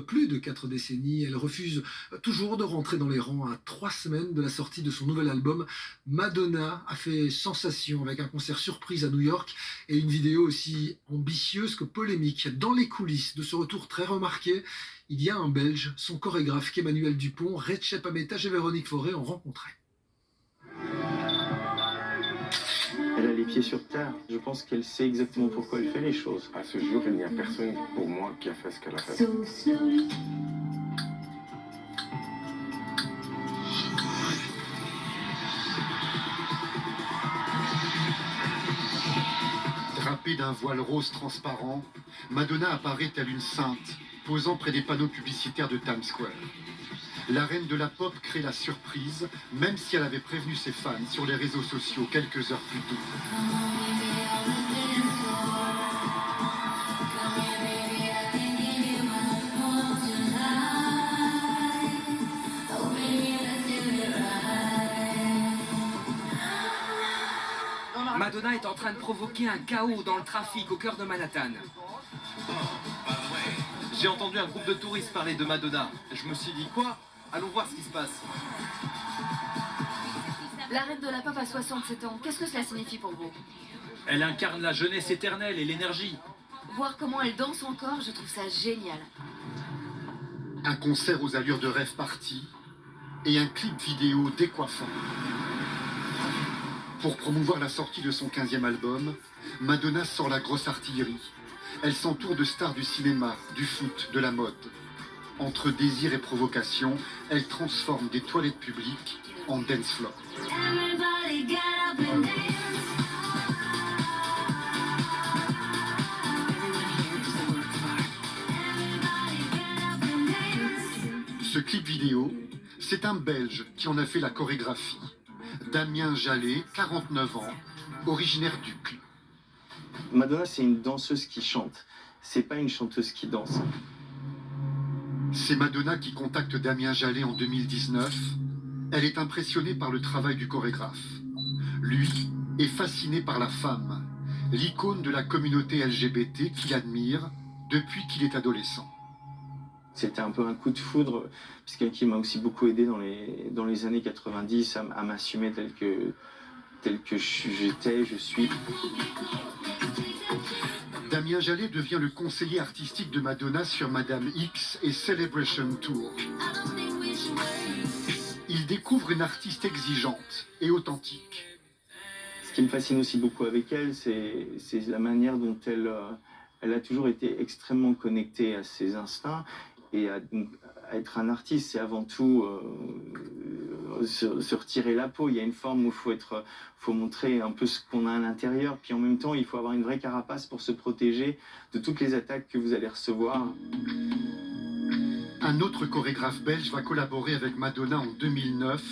Plus de 4 décennies, elle refuse toujours de rentrer dans les rangs. À 3 semaines de la sortie de son nouvel album, Madonna a fait sensation avec un concert surprise à New York et une vidéo aussi ambitieuse que polémique. Dans les coulisses de ce retour très remarqué, il y a un Belge, son chorégraphe qu'Emmanuel Dupont, Recep Amétage et Véronique Forêt ont rencontré. Elle a les pieds sur terre. Je pense qu'elle sait exactement pourquoi elle fait les choses. À ce jour, il n'y a personne pour moi qui a fait ce qu'elle a fait. Drapée d'un voile rose transparent, Madonna apparaît telle une sainte, posant près des panneaux publicitaires de Times Square. La reine de la pop crée la surprise, même si elle avait prévenu ses fans sur les réseaux sociaux quelques heures plus tôt. Madonna est en train de provoquer un chaos dans le trafic au cœur de Manhattan. J'ai entendu un groupe de touristes parler de Madonna. Je me suis dit quoi? Allons voir ce qui se passe. La reine de la pop a 67 ans. Qu'est-ce que cela signifie pour vous? Elle incarne la jeunesse éternelle et l'énergie. Voir comment elle danse encore, je trouve ça génial. Un concert aux allures de rêve party et un clip vidéo décoiffant. Pour promouvoir la sortie de son 15e album, Madonna sort la grosse artillerie. Elle s'entoure de stars du cinéma, du foot, de la mode. Entre désir et provocation, elle transforme des toilettes publiques en dance floor. Ce clip vidéo, c'est un Belge qui en a fait la chorégraphie. Damien Jallet, 49 ans, originaire d'Uccle. Madonna, c'est une danseuse qui chante. C'est pas une chanteuse qui danse. C'est Madonna qui contacte Damien Jallet en 2019. Elle est impressionnée par le travail du chorégraphe. Lui est fasciné par la femme, l'icône de la communauté LGBT qu'il admire depuis qu'il est adolescent. C'était un peu un coup de foudre, c'est quelqu'un qui m'a aussi beaucoup aidé dans les années 90 à m'assumer tel que j'étais, je suis. Damien Jallet devient le conseiller artistique de Madonna sur Madame X et Celebration Tour. Il découvre une artiste exigeante et authentique. Ce qui me fascine aussi beaucoup avec elle, c'est la manière dont elle a toujours été extrêmement connectée à ses instincts. Et à être un artiste, c'est avant tout se retirer la peau. Il y a une forme où il faut montrer un peu ce qu'on a à l'intérieur. Puis en même temps, il faut avoir une vraie carapace pour se protéger de toutes les attaques que vous allez recevoir. Un autre chorégraphe belge va collaborer avec Madonna en 2009.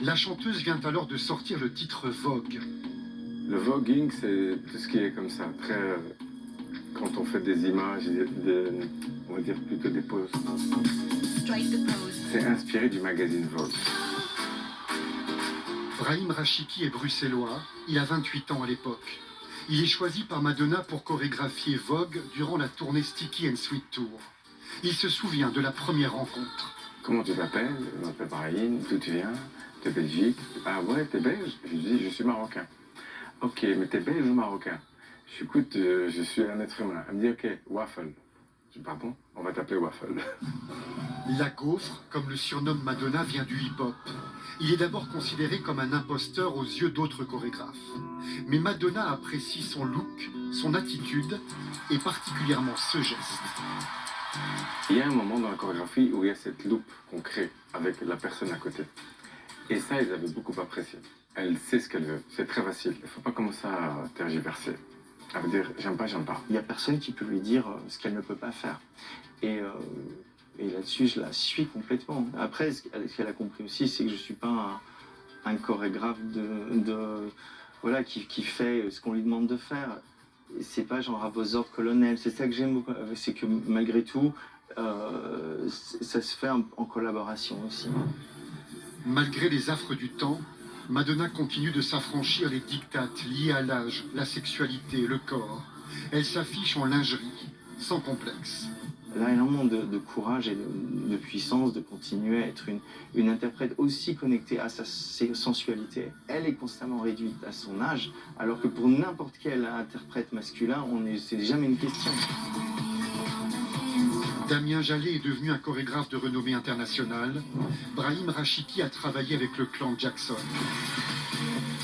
La chanteuse vient alors de sortir le titre Vogue. Le voguing, c'est tout ce qui est comme ça, très... Quand on fait des images, on va dire plutôt des poses. C'est inspiré du magazine Vogue. Brahim Rachiki est bruxellois, il a 28 ans à l'époque. Il est choisi par Madonna pour chorégraphier Vogue durant la tournée Sticky and Sweet Tour. Il se souvient de la première rencontre. Comment tu t'appelles? Je m'appelle Brahim, d'où tu viens? T'es Belgique? Ah ouais, t'es belge? Je lui dis, je suis marocain. Ok, mais t'es belge ou marocain? Écoute, je suis un être humain. Elle me dit, ok, Waffle. Je dis, pardon, on va t'appeler Waffle. La gaufre, comme le surnomme Madonna, vient du hip-hop. Il est d'abord considéré comme un imposteur aux yeux d'autres chorégraphes. Mais Madonna apprécie son look, son attitude et particulièrement ce geste. Il y a un moment dans la chorégraphie où il y a cette loupe qu'on crée avec la personne à côté. Et ça, ils avaient beaucoup apprécié. Elle sait ce qu'elle veut, c'est très facile. Il ne faut pas commencer à tergiverser. À veut dire, j'aime pas, j'aime pas. Il n'y a personne qui peut lui dire ce qu'elle ne peut pas faire. Et là-dessus, je la suis complètement. Après, ce qu'elle a compris aussi, c'est que je ne suis pas un chorégraphe voilà, qui fait ce qu'on lui demande de faire. C'est pas genre à vos ordres, colonel. C'est ça que j'aime beaucoup. C'est que malgré tout, ça se fait en collaboration aussi. Malgré les affres du temps, Madonna continue de s'affranchir les dictates liés à l'âge, la sexualité, le corps. Elle s'affiche en lingerie, sans complexe. Elle a énormément de courage et de puissance de continuer à être une interprète aussi connectée à sa sensualité. Elle est constamment réduite à son âge, alors que pour n'importe quel interprète masculin, c'est jamais une question. Damien Jallet est devenu un chorégraphe de renommée internationale. Brahim Rachiki a travaillé avec le clan Jackson.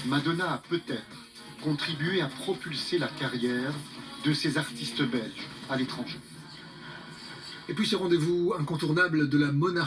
Madonna a peut-être contribué à propulser la carrière de ces artistes belges à l'étranger. Et puis ce rendez-vous incontournable de la monarchie